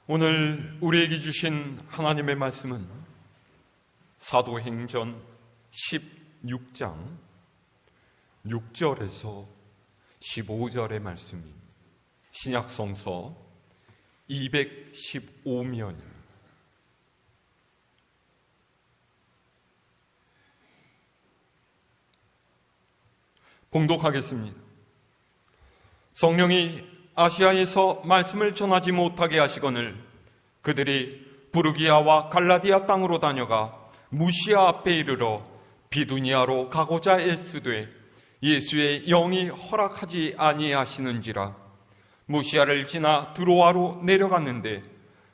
오늘 우리에게 주신 하나님의 말씀은 사도행전 16장 6절에서 15절의 말씀입니다. 신약성서 215면입니다. 봉독하겠습니다. 성령이 아시아에서 말씀을 전하지 못하게 하시거늘 그들이 부르기아와 갈라디아 땅으로 다녀가 무시아 앞에 이르러 비두니아로 가고자 애쓰되 예수의 영이 허락하지 아니하시는지라. 무시아를 지나 드로아로 내려갔는데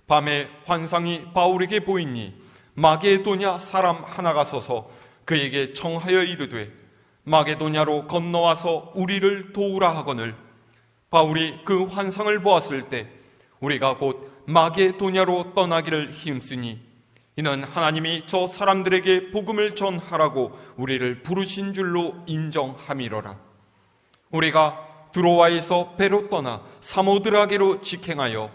밤에 환상이 바울에게 보이니 마게도냐 사람 하나가 서서 그에게 청하여 이르되 마게도냐로 건너와서 우리를 도우라 하거늘 바울이 그 환상을 보았을 때 우리가 곧 마게도냐로 떠나기를 힘쓰니 이는 하나님이 저 사람들에게 복음을 전하라고 우리를 부르신 줄로 인정함이로라. 우리가 드로아에서 배로 떠나 사모드라게로 직행하여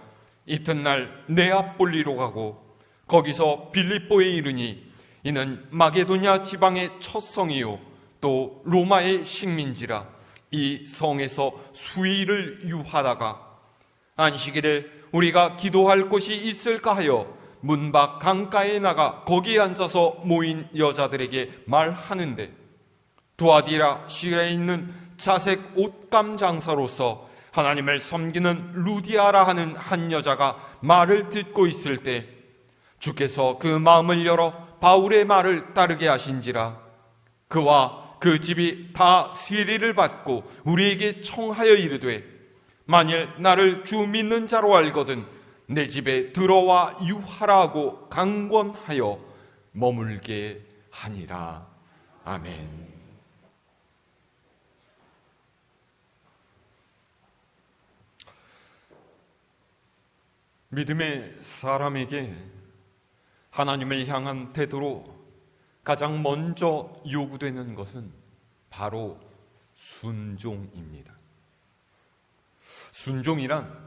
이튿날 네아폴리로 가고 거기서 빌립보에 이르니 이는 마게도냐 지방의 첫 성이요 또 로마의 식민지라. 이 성에서 수일을 유하다가 안식일에 우리가 기도할 곳이 있을까 하여 문 밖 강가에 나가 거기에 앉아서 모인 여자들에게 말하는데 두아디라 시에 있는 자색 옷감 장사로서 하나님을 섬기는 루디아라 하는 한 여자가 말을 듣고 있을 때 주께서 그 마음을 열어 바울의 말을 따르게 하신지라. 그와 그 집이 다 세례를 받고 우리에게 청하여 이르되 만일 나를 주 믿는 자로 알거든 내 집에 들어와 유하라 하고 강권하여 머물게 하니라. 아멘. 믿음의 사람에게 하나님을 향한 태도로 가장 먼저 요구되는 것은 바로 순종입니다. 순종이란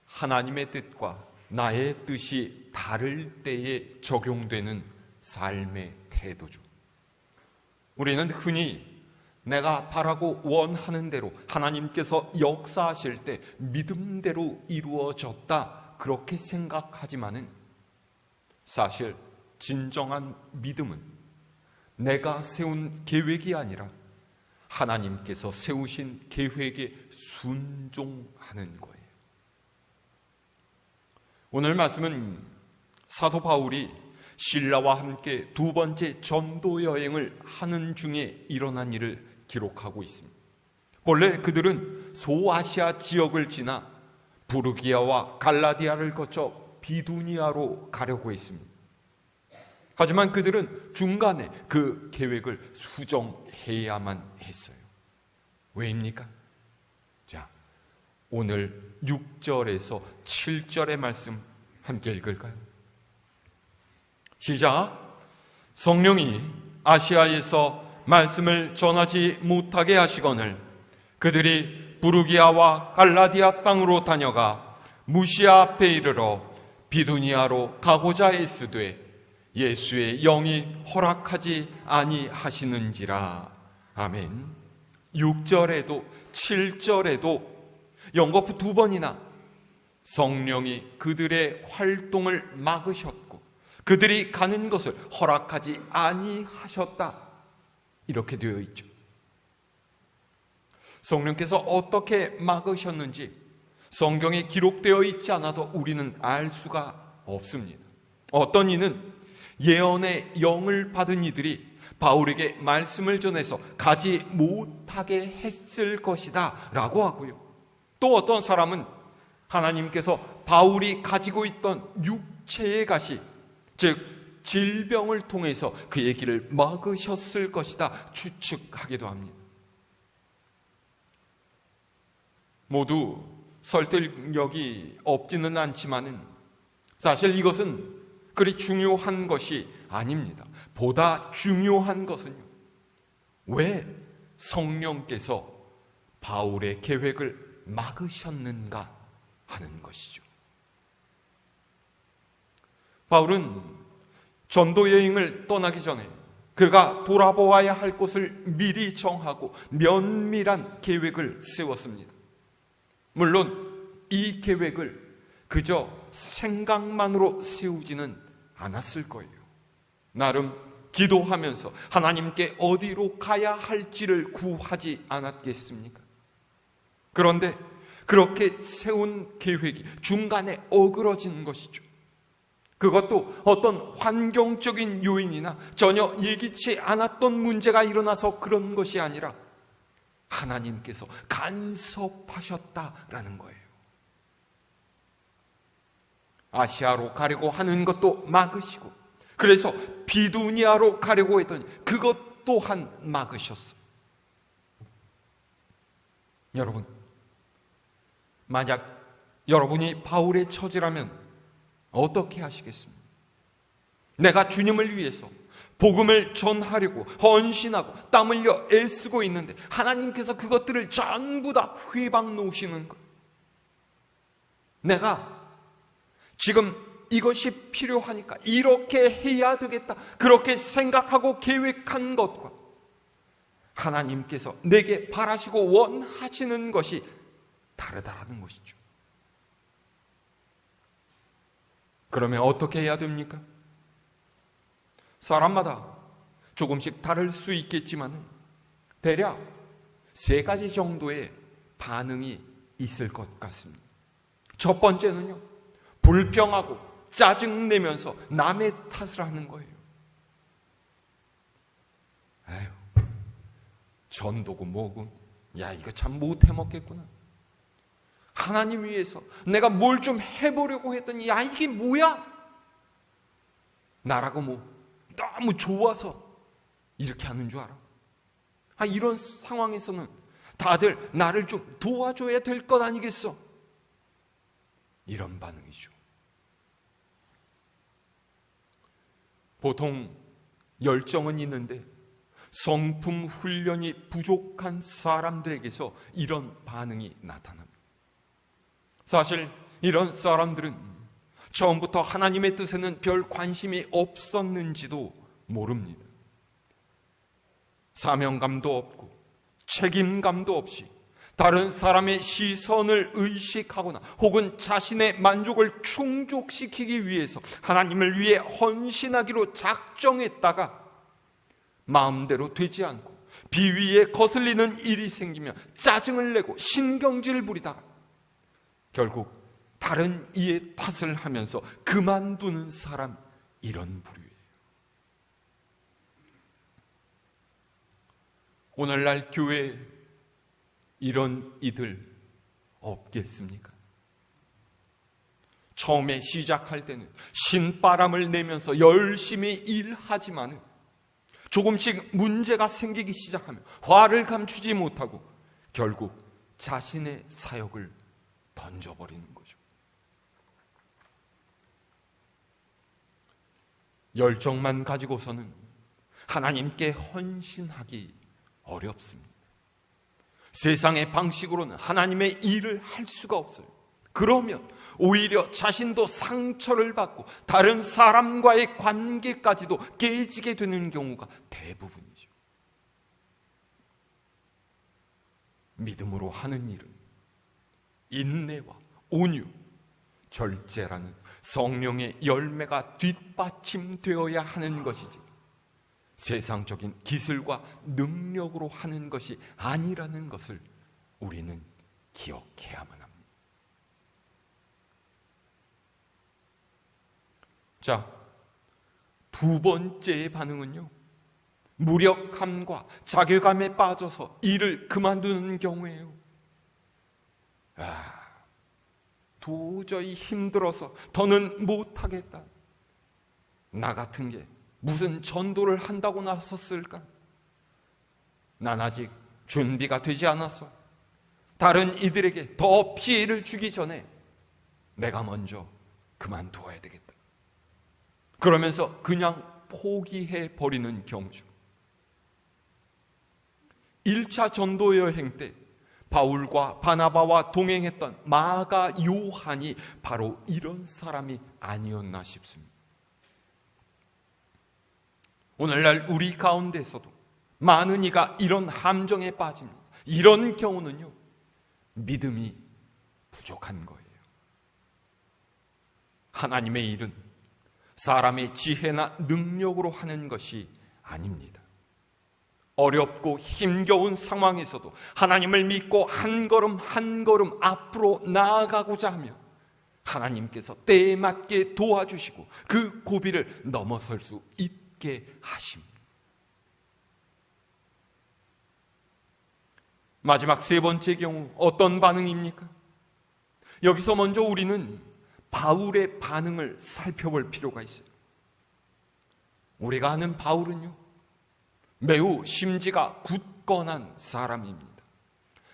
하나님의 뜻과 나의 뜻이 다를 때에 적용되는 삶의 태도죠. 우리는 흔히 내가 바라고 원하는 대로 하나님께서 역사하실 때 믿음대로 이루어졌다 그렇게 생각하지만은 사실 진정한 믿음은 내가 세운 계획이 아니라 하나님께서 세우신 계획에 순종하는 거예요. 오늘 말씀은 사도 바울이 실라와 함께 두 번째 전도 여행을 하는 중에 일어난 일을 기록하고 있습니다. 본래 그들은 소아시아 지역을 지나 부르기아와 갈라디아를 거쳐 비두니아로 가려고 했습니다. 하지만 그들은 중간에 그 계획을 수정해야만 했어요. 왜입니까? 자, 오늘 6절에서 7절의 말씀 함께 읽을까요? 시작. 성령이 아시아에서 말씀을 전하지 못하게 하시거늘 그들이 부르기아와 갈라디아 땅으로 다녀가 무시아 앞에 이르러 비두니아로 가고자 애쓰되 예수의 영이 허락하지 아니하시는지라. 아멘. 6절에도 7절에도 연거푸 두 번이나 성령이 그들의 활동을 막으셨고 그들이 가는 것을 허락하지 아니하셨다 이렇게 되어 있죠. 성령께서 어떻게 막으셨는지 성경에 기록되어 있지 않아서 우리는 알 수가 없습니다. 어떤 이는 예언의 영을 받은 이들이 바울에게 말씀을 전해서 가지 못하게 했을 것이다 라고 하고요. 또 어떤 사람은 하나님께서 바울이 가지고 있던 육체의 가시, 즉 질병을 통해서 그의 길을 막으셨을 것이다 추측하기도 합니다. 모두 설득력이 없지는 않지만은 사실 이것은 그리 중요한 것이 아닙니다. 보다 중요한 것은요, 왜 성령께서 바울의 계획을 막으셨는가 하는 것이죠. 바울은 전도 여행을 떠나기 전에 그가 돌아보아야 할 곳을 미리 정하고 면밀한 계획을 세웠습니다. 물론 이 계획을 그저 생각만으로 세우지는 않았을 거예요. 나름 기도하면서 하나님께 어디로 가야 할지를 구하지 않았겠습니까? 그런데 그렇게 세운 계획이 중간에 어그러진 것이죠. 그것도 어떤 환경적인 요인이나 전혀 예기치 않았던 문제가 일어나서 그런 것이 아니라 하나님께서 간섭하셨다라는 거예요. 아시아로 가려고 하는 것도 막으시고, 그래서 비두니아로 가려고 했더니 그것 또한 막으셨어요. 여러분, 만약 여러분이 바울의 처지라면 어떻게 하시겠습니까? 내가 주님을 위해서 복음을 전하려고 헌신하고 땀 흘려 애쓰고 있는데 하나님께서 그것들을 전부 다 휘방 놓으시는 것. 내가 지금 이것이 필요하니까 이렇게 해야 되겠다, 그렇게 생각하고 계획한 것과 하나님께서 내게 바라시고 원하시는 것이 다르다라는 것이죠. 그러면 어떻게 해야 됩니까? 사람마다 조금씩 다를 수 있겠지만 대략 3가지 정도의 반응이 있을 것 같습니다. 첫 번째는요, 불평하고 짜증내면서 남의 탓을 하는 거예요. 아유, 전도고 뭐고, 야, 이거 참 못해 먹겠구나. 하나님 위해서 내가 뭘 좀 해보려고 했더니 야, 이게 뭐야? 나라고 뭐 너무 좋아서 이렇게 하는 줄 알아? 이런 상황에서는 다들 나를 좀 도와줘야 될 것 아니겠어? 이런 반응이죠. 보통 열정은 있는데 성품 훈련이 부족한 사람들에게서 이런 반응이 나타납니다. 사실 이런 사람들은 처음부터 하나님의 뜻에는 별 관심이 없었는지도 모릅니다. 사명감도 없고 책임감도 없이 다른 사람의 시선을 의식하거나 혹은 자신의 만족을 충족시키기 위해서 하나님을 위해 헌신하기로 작정했다가 마음대로 되지 않고 비위에 거슬리는 일이 생기면 짜증을 내고 신경질 부리다가 결국 다른 이의 탓을 하면서 그만두는 사람, 이런 부류예요. 오늘날 교회에 이런 이들 없겠습니까? 처음에 시작할 때는 신바람을 내면서 열심히 일하지만 조금씩 문제가 생기기 시작하면 화를 감추지 못하고 결국 자신의 사역을 던져버리는 거죠. 열정만 가지고서는 하나님께 헌신하기 어렵습니다. 세상의 방식으로는 하나님의 일을 할 수가 없어요. 그러면 오히려 자신도 상처를 받고 다른 사람과의 관계까지도 깨지게 되는 경우가 대부분이죠. 믿음으로 하는 일은 인내와 온유, 절제라는 성령의 열매가 뒷받침되어야 하는 것이지 세상적인 기술과 능력으로 하는 것이 아니라는 것을 우리는 기억해야만 합니다. 자, 두 번째의 반응은요, 무력함과 자괴감에 빠져서 일을 그만두는 경우예요. 도저히 힘들어서 더는 못하겠다. 나 같은 게 무슨 전도를 한다고 나섰을까? 난 아직 준비가 되지 않았어. 다른 이들에게 더 피해를 주기 전에 내가 먼저 그만두어야 되겠다. 그러면서 그냥 포기해 버리는 경우죠. 1차 전도 여행 때 바울과 바나바와 동행했던 마가 요한이 바로 이런 사람이 아니었나 싶습니다. 오늘날 우리 가운데서도 많은 이가 이런 함정에 빠집니다. 이런 경우는요, 믿음이 부족한 거예요. 하나님의 일은 사람의 지혜나 능력으로 하는 것이 아닙니다. 어렵고 힘겨운 상황에서도 하나님을 믿고 한 걸음 한 걸음 앞으로 나아가고자 하면 하나님께서 때에 맞게 도와주시고 그 고비를 넘어설 수 있게 하십니다. 마지막 세 번째 경우 어떤 반응입니까? 여기서 먼저 우리는 바울의 반응을 살펴볼 필요가 있어요. 우리가 아는 바울은요, 매우 심지가 굳건한 사람입니다.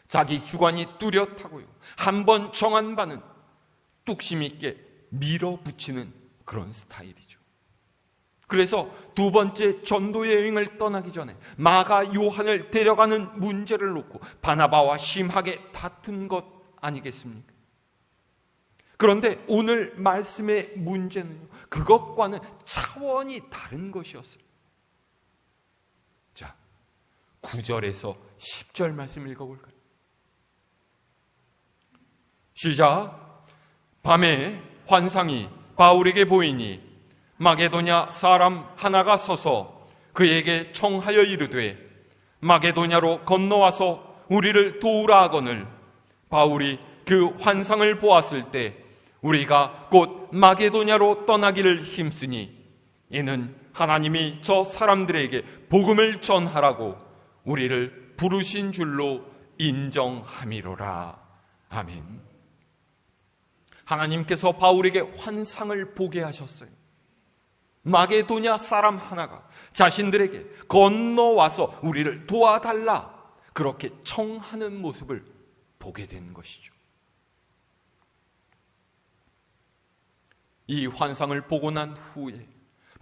자기 주관이 뚜렷하고요, 한번 정한 바는 뚝심 있게 밀어붙이는 그런 스타일이죠. 그래서 두 번째 전도 여행을 떠나기 전에 마가 요한을 데려가는 문제를 놓고 바나바와 심하게 다툰 것 아니겠습니까? 그런데 오늘 말씀의 문제는요, 그것과는 차원이 다른 것이었어요. 자, 9절에서 10절 말씀 읽어볼까요? 시작. 밤에 환상이 바울에게 보이니 마게도냐 사람 하나가 서서 그에게 청하여 이르되 마게도냐로 건너와서 우리를 도우라 하거늘 바울이 그 환상을 보았을 때 우리가 곧 마게도냐로 떠나기를 힘쓰니 이는 하나님이 저 사람들에게 복음을 전하라고 우리를 부르신 줄로 인정함이로라. 아멘. 하나님께서 바울에게 환상을 보게 하셨어요. 마게도냐 사람 하나가 자신들에게 건너와서 우리를 도와달라 그렇게 청하는 모습을 보게 된 것이죠. 이 환상을 보고 난 후에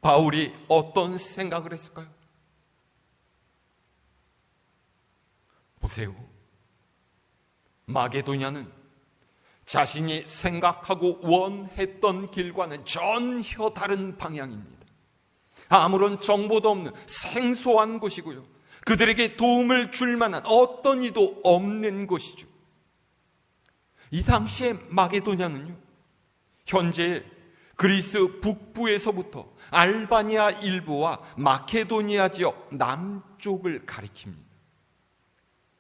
바울이 어떤 생각을 했을까요? 보세요. 마게도냐는 자신이 생각하고 원했던 길과는 전혀 다른 방향입니다. 아무런 정보도 없는 생소한 곳이고요, 그들에게 도움을 줄 만한 어떤 이도 없는 곳이죠. 이 당시에 마게도냐는요, 현재 그리스 북부에서부터 알바니아 일부와 마케도니아 지역 남쪽을 가리킵니다.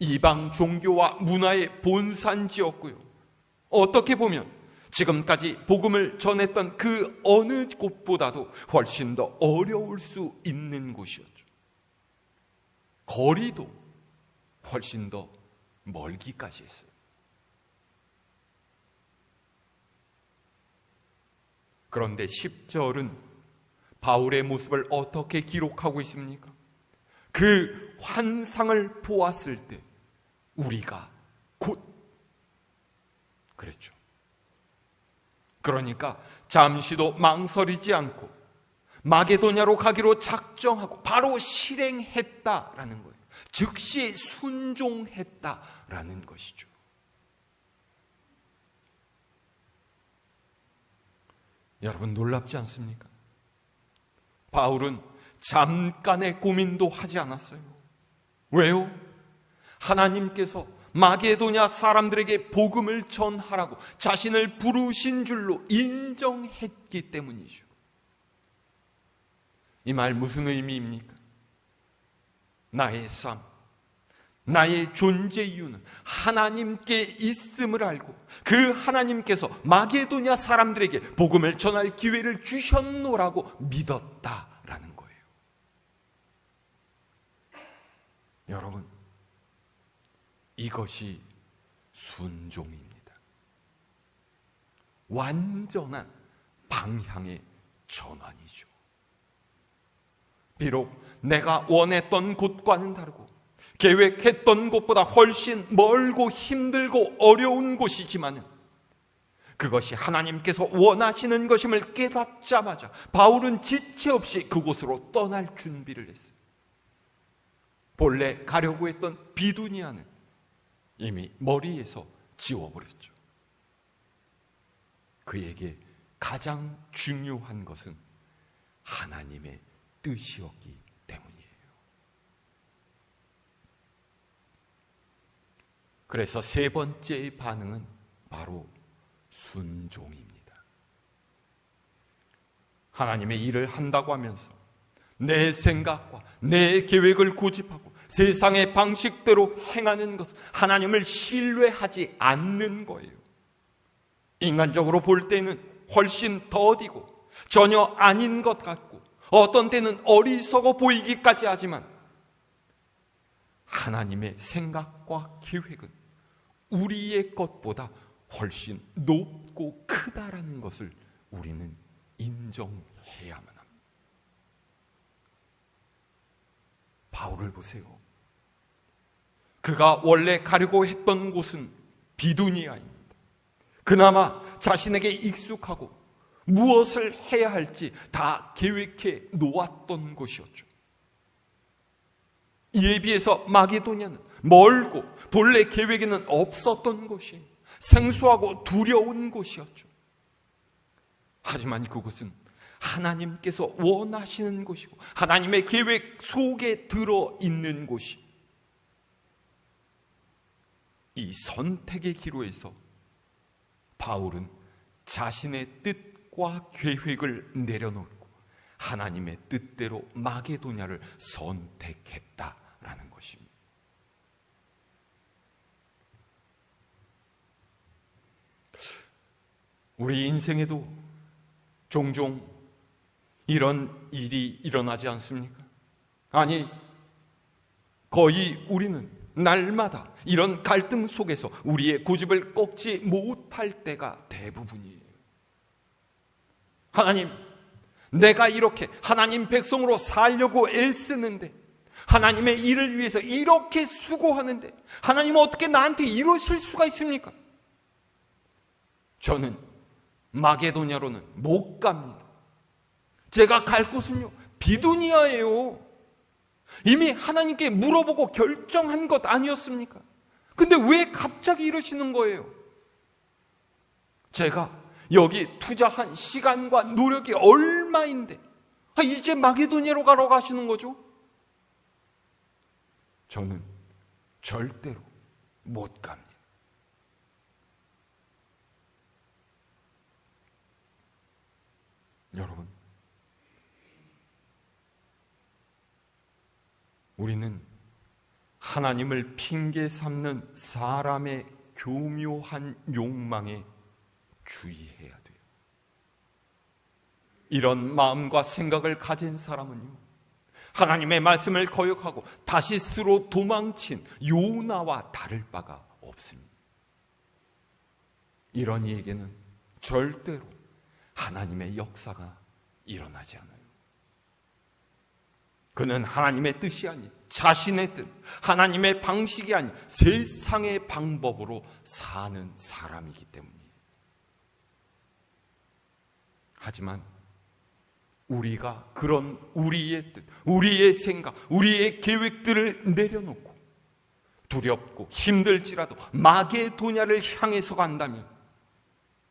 이방 종교와 문화의 본산지였고요, 어떻게 보면 지금까지 복음을 전했던 그 어느 곳보다도 훨씬 더 어려울 수 있는 곳이었죠. 거리도 훨씬 더 멀기까지 했어요. 그런데 10절은 바울의 모습을 어떻게 기록하고 있습니까? 그 환상을 보았을 때 우리가 곧 그랬죠. 그러니까 잠시도 망설이지 않고 마게도냐로 가기로 작정하고 바로 실행했다라는 거예요. 즉시 순종했다라는 것이죠. 여러분, 놀랍지 않습니까? 바울은 잠깐의 고민도 하지 않았어요. 왜요? 하나님께서 마게도냐 사람들에게 복음을 전하라고 자신을 부르신 줄로 인정했기 때문이죠. 이 말 무슨 의미입니까? 나의 삶, 나의 존재 이유는 하나님께 있음을 알고 그 하나님께서 마게도냐 사람들에게 복음을 전할 기회를 주셨노라고 믿었다라는 거예요. 여러분, 이것이 순종입니다. 완전한 방향의 전환이죠. 비록 내가 원했던 곳과는 다르고 계획했던 곳보다 훨씬 멀고 힘들고 어려운 곳이지만 그것이 하나님께서 원하시는 것임을 깨닫자마자 바울은 지체 없이 그곳으로 떠날 준비를 했어요. 본래 가려고 했던 비두니아는 이미 머리에서 지워버렸죠. 그에게 가장 중요한 것은 하나님의 뜻이었기 그래서 세 번째의 반응은 바로 순종입니다. 하나님의 일을 한다고 하면서 내 생각과 내 계획을 고집하고 세상의 방식대로 행하는 것은 하나님을 신뢰하지 않는 거예요. 인간적으로 볼 때는 훨씬 더디고 전혀 아닌 것 같고 어떤 때는 어리석어 보이기까지 하지만 하나님의 생각과 계획은 우리의 것보다 훨씬 높고 크다라는 것을 우리는 인정해야만 합니다. 바울을 보세요. 그가 원래 가려고 했던 곳은 비두니아입니다. 그나마 자신에게 익숙하고 무엇을 해야 할지 다 계획해 놓았던 곳이었죠. 이에 비해서 마게도냐는 멀고 본래 계획에는 없었던 곳이에요. 생소하고 두려운 곳이었죠. 하지만 그곳은 하나님께서 원하시는 곳이고 하나님의 계획 속에 들어있는 곳이, 이 선택의 기로에서 바울은 자신의 뜻과 계획을 내려놓고 하나님의 뜻대로 마게도냐를 선택했다라는 것입니다. 우리 인생에도 종종 이런 일이 일어나지 않습니까? 아니, 거의 우리는 날마다 이런 갈등 속에서 우리의 고집을 꺾지 못할 때가 대부분이에요. 하나님, 내가 이렇게 하나님 백성으로 살려고 애쓰는데, 하나님의 일을 위해서 이렇게 수고하는데 하나님은 어떻게 나한테 이러실 수가 있습니까? 저는 마게도냐로는 못 갑니다. 제가 갈 곳은요, 비두니아예요. 이미 하나님께 물어보고 결정한 것 아니었습니까? 근데 왜 갑자기 이러시는 거예요? 제가 여기 투자한 시간과 노력이 얼마인데 이제 마게도냐로 가러 가시는 거죠? 저는 절대로 못 갑니다. 여러분, 우리는 하나님을 핑계 삼는 사람의 교묘한 욕망에 주의해야 돼요. 이런 마음과 생각을 가진 사람은요, 하나님의 말씀을 거역하고 다시스로 도망친 요나와 다를 바가 없습니다. 이런 이에게는 절대로 하나님의 역사가 일어나지 않아요. 그는 하나님의 뜻이 아닌 자신의 뜻, 하나님의 방식이 아닌 세상의 방법으로 사는 사람이기 때문이에요. 하지만 우리가 그런 우리의 뜻, 우리의 생각, 우리의 계획들을 내려놓고 두렵고 힘들지라도 마게도냐를 향해서 간다면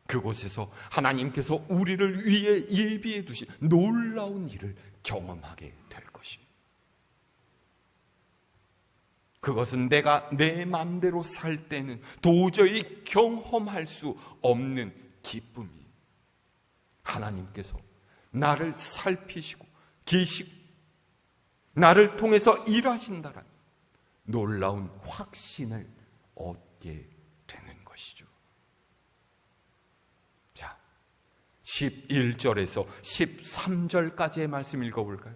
그곳에서 하나님께서 우리를 위해 예비해 두신 놀라운 일을 경험하게 될 것입니다. 그것은 내가 내 마음대로 살 때는 도저히 경험할 수 없는 기쁨이에요. 하나님께서 나를 살피시고 계시고 나를 통해서 일하신다는 놀라운 확신을 얻게 되는 것이죠. 자, 11절에서 13절까지의 말씀 읽어볼까요?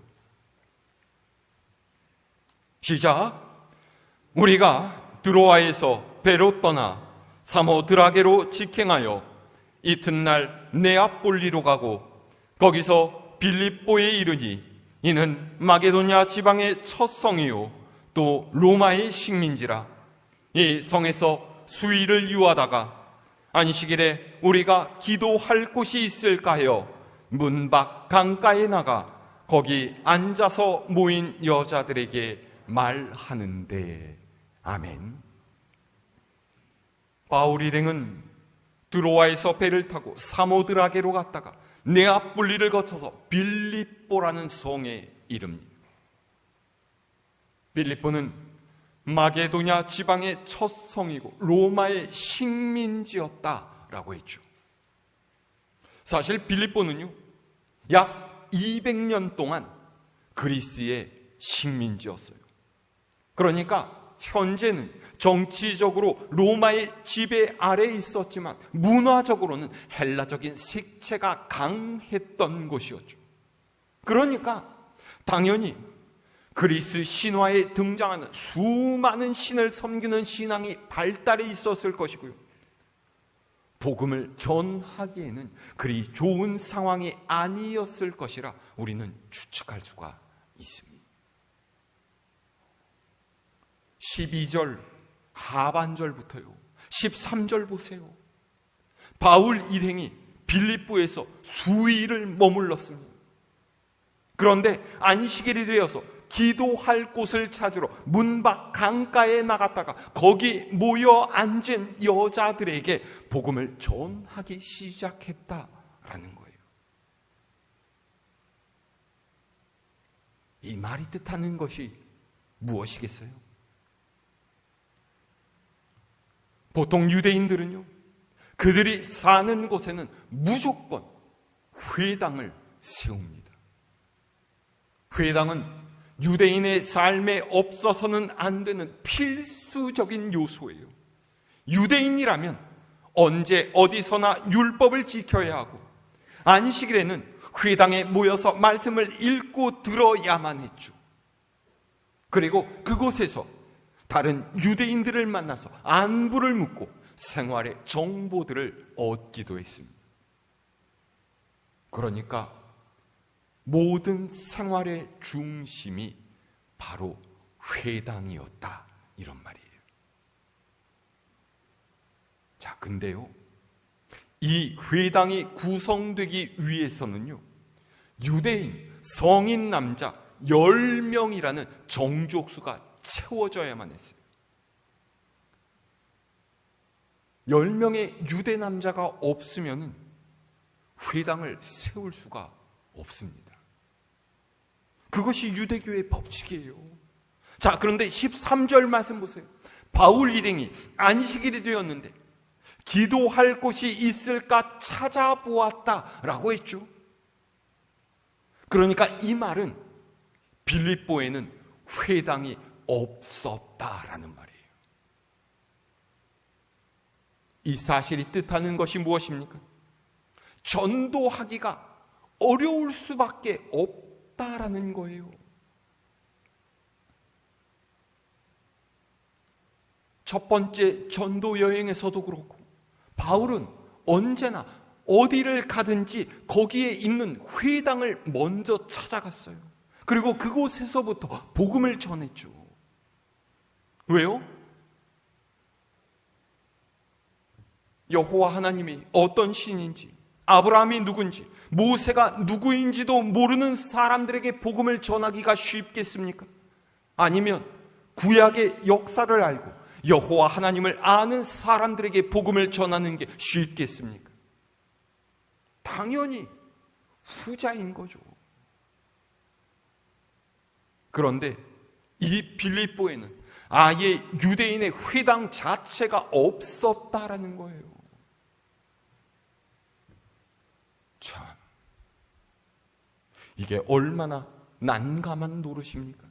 시작. 우리가 드로아에서 배로 떠나 사모드라게로 직행하여 이튿날 네아폴리로 가고 거기서 빌립보에 이르니 이는 마게도냐 지방의 첫 성이요 또 로마의 식민지라. 이 성에서 수일을 유하다가 안식일에 우리가 기도할 곳이 있을까 하여 문 밖 강가에 나가 거기 앉아서 모인 여자들에게 말하는데. 아멘. 바울 일행은 드로아에서 배를 타고 사모드라게로 갔다가 네아폴리를 거쳐서 빌립보라는 성에 이릅니다. 빌립보는 마게도냐 지방의 첫 성이고 로마의 식민지였다라고 했죠. 사실 빌립보는요, 약 200년 동안 그리스의 식민지였어요. 그러니까 현재는 정치적으로 로마의 지배 아래에 있었지만 문화적으로는 헬라적인 색채가 강했던 곳이었죠. 그러니까 당연히 그리스 신화에 등장하는 수많은 신을 섬기는 신앙이 발달해 있었을 것이고요, 복음을 전하기에는 그리 좋은 상황이 아니었을 것이라 우리는 추측할 수가 있습니다. 12절 하반절부터요, 13절 보세요. 바울 일행이 빌립보에서 수일을 머물렀습니다. 그런데 안식일이 되어서 기도할 곳을 찾으러 문 밖 강가에 나갔다가 거기 모여 앉은 여자들에게 복음을 전하기 시작했다라는 거예요. 이 말이 뜻하는 것이 무엇이겠어요? 보통 유대인들은요, 그들이 사는 곳에는 무조건 회당을 세웁니다. 회당은 유대인의 삶에 없어서는 안 되는 필수적인 요소예요. 유대인이라면 언제 어디서나 율법을 지켜야 하고 안식일에는 회당에 모여서 말씀을 읽고 들어야만 했죠. 그리고 그곳에서 다른 유대인들을 만나서 안부를 묻고 생활의 정보들을 얻기도 했습니다. 그러니까 모든 생활의 중심이 바로 회당이었다, 이런 말이에요. 자, 근데요, 이 회당이 구성되기 위해서는요, 유대인 성인 남자 10명이라는 정족수가 채워져야만 했어요. 10명의 유대 남자가 없으면 회당을 세울 수가 없습니다. 그것이 유대교의 법칙이에요. 자, 그런데 13절 말씀 보세요. 바울 일행이 안식일이 되었는데 기도할 곳이 있을까 찾아보았다라고 했죠. 그러니까 이 말은 빌립보에는 회당이 없었다라는 말이에요. 이 사실이 뜻하는 것이 무엇입니까? 전도하기가 어려울 수밖에 없다라는 거예요. 첫 번째 전도 여행에서도 그렇고 바울은 언제나 어디를 가든지 거기에 있는 회당을 먼저 찾아갔어요. 그리고 그곳에서부터 복음을 전했죠. 왜요? 여호와 하나님이 어떤 신인지, 아브라함이 누군지, 모세가 누구인지도 모르는 사람들에게 복음을 전하기가 쉽겠습니까? 아니면 구약의 역사를 알고 여호와 하나님을 아는 사람들에게 복음을 전하는 게 쉽겠습니까? 당연히 후자인 거죠. 그런데 이 빌립보에는 아예 유대인의 회당 자체가 없었다라는 거예요. 참, 이게 얼마나 난감한 노릇입니까?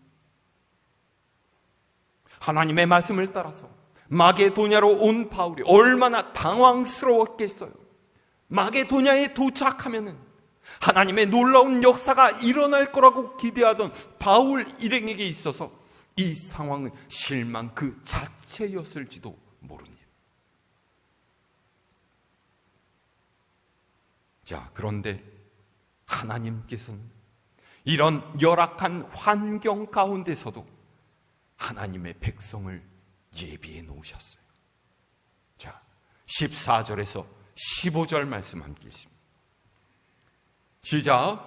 하나님의 말씀을 따라서 마게도냐로 온 바울이 얼마나 당황스러웠겠어요. 마게도냐에 도착하면은 하나님의 놀라운 역사가 일어날 거라고 기대하던 바울 일행에게 있어서 이 상황은 실망 그 자체였을지도 모릅니다. 자, 그런데 하나님께서는 이런 열악한 환경 가운데서도 하나님의 백성을 예비해 놓으셨어요. 자, 14절에서 15절 말씀 함께 있습니다. 시작.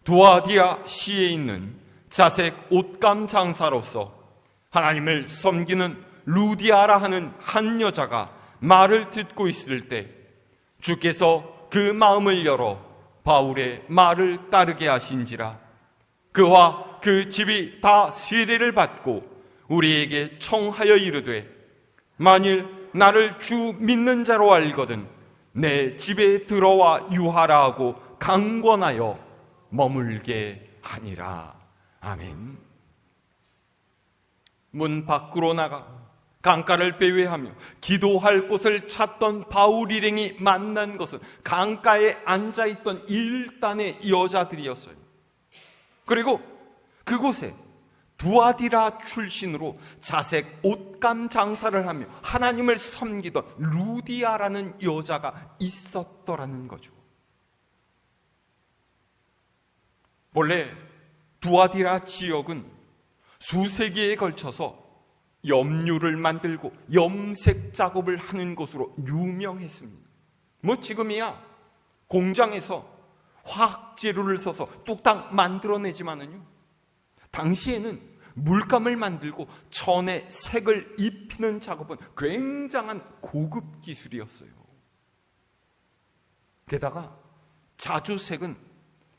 두아디아 시에 있는 자색 옷감 장사로서 하나님을 섬기는 루디아라 하는 한 여자가 말을 듣고 있을 때 주께서 그 마음을 열어 바울의 말을 따르게 하신지라. 그와 그 집이 다 세례를 받고 우리에게 청하여 이르되 만일 나를 주 믿는 자로 알거든 내 집에 들어와 유하라 하고 강권하여 머물게 하니라. 아멘. 문 밖으로 나가 강가를 배회하며 기도할 곳을 찾던 바울 일행이 만난 것은 강가에 앉아있던 일단의 여자들이었어요. 그리고 그곳에 두아디라 출신으로 자색 옷감 장사를 하며 하나님을 섬기던 루디아라는 여자가 있었더라는 거죠. 본래 두아디라 지역은 수세기에 걸쳐서 염료를 만들고 염색 작업을 하는 곳으로 유명했습니다. 지금이야 공장에서 화학재료를 써서 뚝딱 만들어내지만은요, 당시에는 물감을 만들고 천에 색을 입히는 작업은 굉장한 고급 기술이었어요. 게다가 자주색은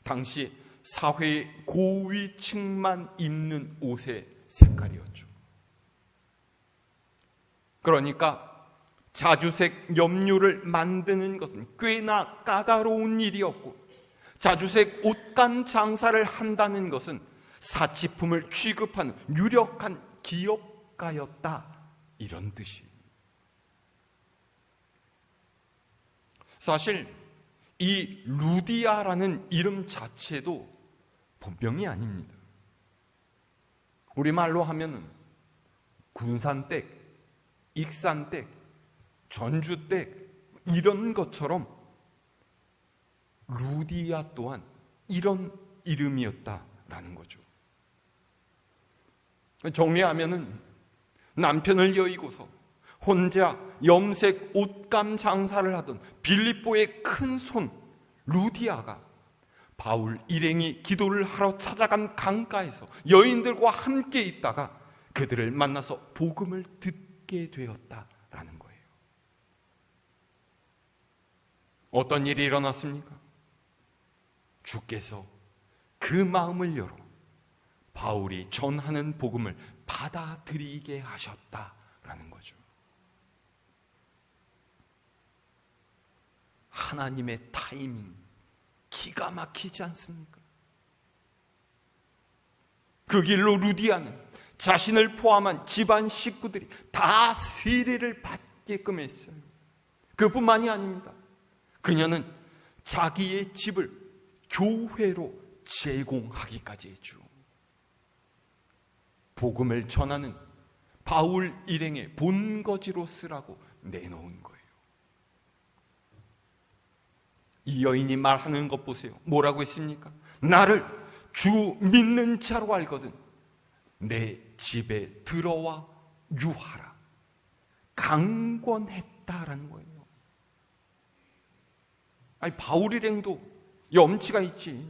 당시 사회의 고위층만 입는 옷의 색깔이었죠. 그러니까 자주색 염료를 만드는 것은 꽤나 까다로운 일이었고, 자주색 옷감 장사를 한다는 것은 사치품을 취급하는 유력한 기업가였다, 이런 뜻이에요. 사실 이 루디아라는 이름 자체도 본명이 아닙니다. 우리말로 하면은 군산댁, 익산댁, 전주댁 이런 것처럼 루디아 또한 이런 이름이었다라는 거죠. 정리하면은 남편을 여의고서 혼자 염색 옷감 장사를 하던 빌립보의 큰손 루디아가 바울 일행이 기도를 하러 찾아간 강가에서 여인들과 함께 있다가 그들을 만나서 복음을 듣게 되었다라는 거예요. 어떤 일이 일어났습니까? 주께서 그 마음을 열어 바울이 전하는 복음을 받아들이게 하셨다라는 거죠. 하나님의 타이밍 기가 막히지 않습니까? 그 길로 루디아는 자신을 포함한 집안 식구들이 다 세례를 받게끔 했어요. 그뿐만이 아닙니다. 그녀는 자기의 집을 교회로 제공하기까지 했죠. 복음을 전하는 바울 일행의 본거지로 쓰라고 내놓은 거예요. 이 여인이 말하는 것 보세요. 뭐라고 했습니까? 나를 주 믿는 자로 알거든 내 집에 들어와 유하라. 강권했다라는 거예요. 아니, 바울 일행도 염치가 있지.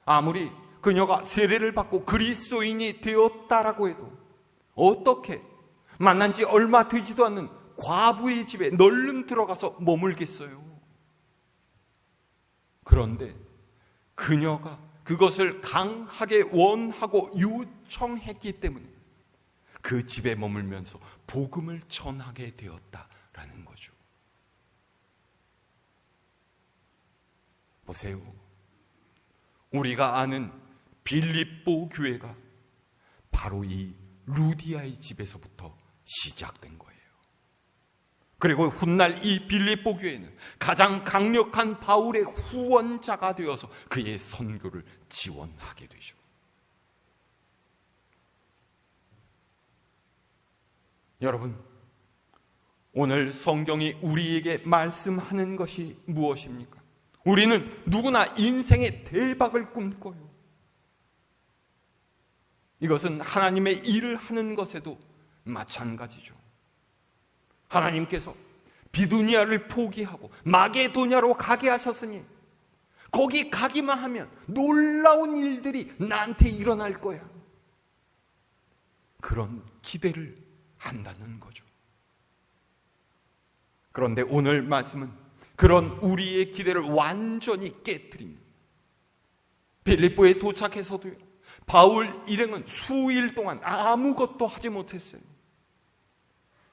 아무리 그녀가 세례를 받고 그리스도인이 되었다라고 해도 어떻게 만난 지 얼마 되지도 않는 과부의 집에 널름 들어가서 머물겠어요. 그런데 그녀가 그것을 강하게 원하고 요청했기 때문에 그 집에 머물면서 복음을 전하게 되었다라는 거죠. 보세요. 우리가 아는 빌립보 교회가 바로 이 루디아의 집에서부터 시작된 거예요. 그리고 훗날 이 빌립보 교회는 가장 강력한 바울의 후원자가 되어서 그의 선교를 지원하게 되죠. 여러분, 오늘 성경이 우리에게 말씀하는 것이 무엇입니까? 우리는 누구나 인생의 대박을 꿈꿔요. 이것은 하나님의 일을 하는 것에도 마찬가지죠. 하나님께서 비두니아를 포기하고 마게도냐로 가게 하셨으니 거기 가기만 하면 놀라운 일들이 나한테 일어날 거야. 그런 기대를 한다는 거죠. 그런데 오늘 말씀은 그런 우리의 기대를 완전히 깨트립니다. 빌립보에 도착해서도요, 바울 일행은 수일 동안 아무것도 하지 못했어요.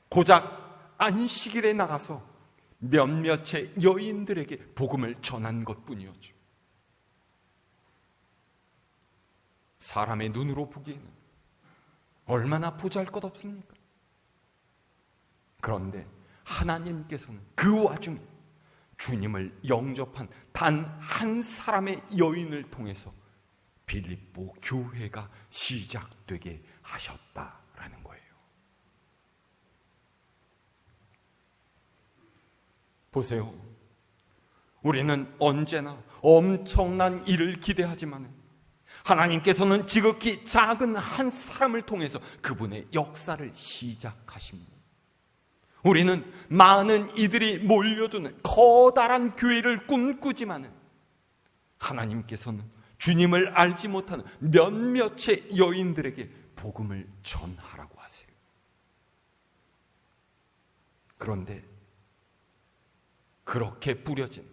고작 안식일에 나가서 몇몇의 여인들에게 복음을 전한 것뿐이었죠. 사람의 눈으로 보기에는 얼마나 보잘것없습니까? 그런데 하나님께서는 그 와중에 주님을 영접한 단 한 사람의 여인을 통해서 빌립보 교회가 시작되게 하셨다라는 거예요. 보세요. 우리는 언제나 엄청난 일을 기대하지만 하나님께서는 지극히 작은 한 사람을 통해서 그분의 역사를 시작하십니다. 우리는 많은 이들이 몰려드는 커다란 교회를 꿈꾸지만 하나님께서는 주님을 알지 못하는 몇몇의 여인들에게 복음을 전하라고 하세요. 그런데 그렇게 뿌려진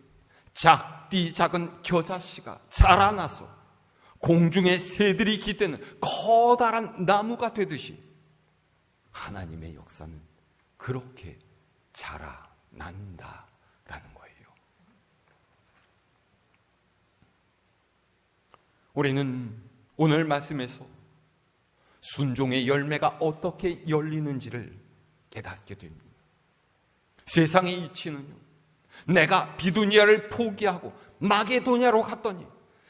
작디 작은 겨자씨가 자라나서 공중의 새들이 기대는 커다란 나무가 되듯이 하나님의 역사는 그렇게 자라난다라는 거예요. 우리는 오늘 말씀에서 순종의 열매가 어떻게 열리는지를 깨닫게 됩니다. 세상의 이치는요, 내가 비두니아를 포기하고 마게도냐로 갔더니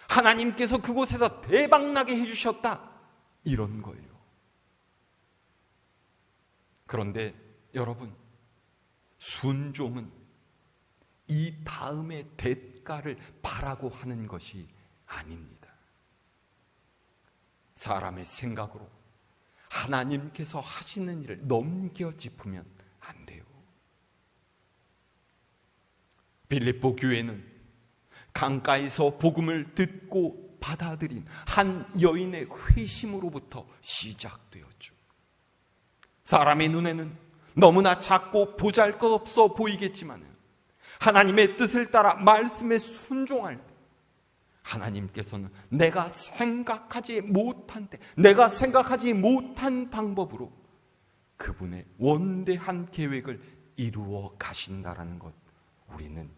하나님께서 그곳에서 대박나게 해주셨다, 이런 거예요. 그런데 여러분, 순종은 이 다음의 대가를 바라고 하는 것이 아닙니다. 사람의 생각으로 하나님께서 하시는 일을 넘겨짚으면 안 돼요. 빌립보 교회는 강가에서 복음을 듣고 받아들인 한 여인의 회심으로부터 시작되었죠. 사람의 눈에는 너무나 작고 보잘것없어 보이겠지만 하나님의 뜻을 따라 말씀에 순종할 때 하나님께서는 내가 생각하지 못한 때, 내가 생각하지 못한 방법으로 그분의 원대한 계획을 이루어 가신다라는 것, 우리는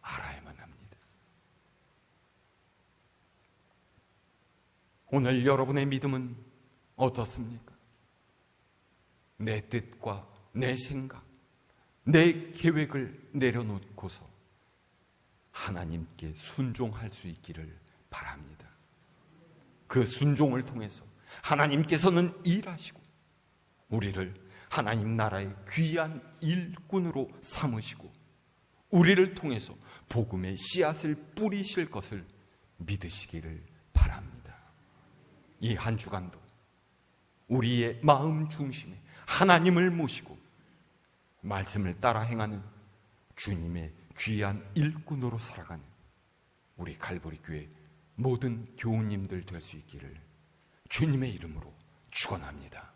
알아야만 합니다. 오늘 여러분의 믿음은 어떻습니까? 내 뜻과 내 생각, 내 계획을 내려놓고서 하나님께 순종할 수 있기를 바랍니다. 그 순종을 통해서 하나님께서는 일하시고 우리를 하나님 나라의 귀한 일꾼으로 삼으시고 우리를 통해서 복음의 씨앗을 뿌리실 것을 믿으시기를 바랍니다. 이 한 주간도 우리의 마음 중심에 하나님을 모시고 말씀을 따라 행하는 주님의 귀한 일꾼으로 살아가는 우리 갈보리 교회 모든 교우님들 될 수 있기를 주님의 이름으로 축원합니다.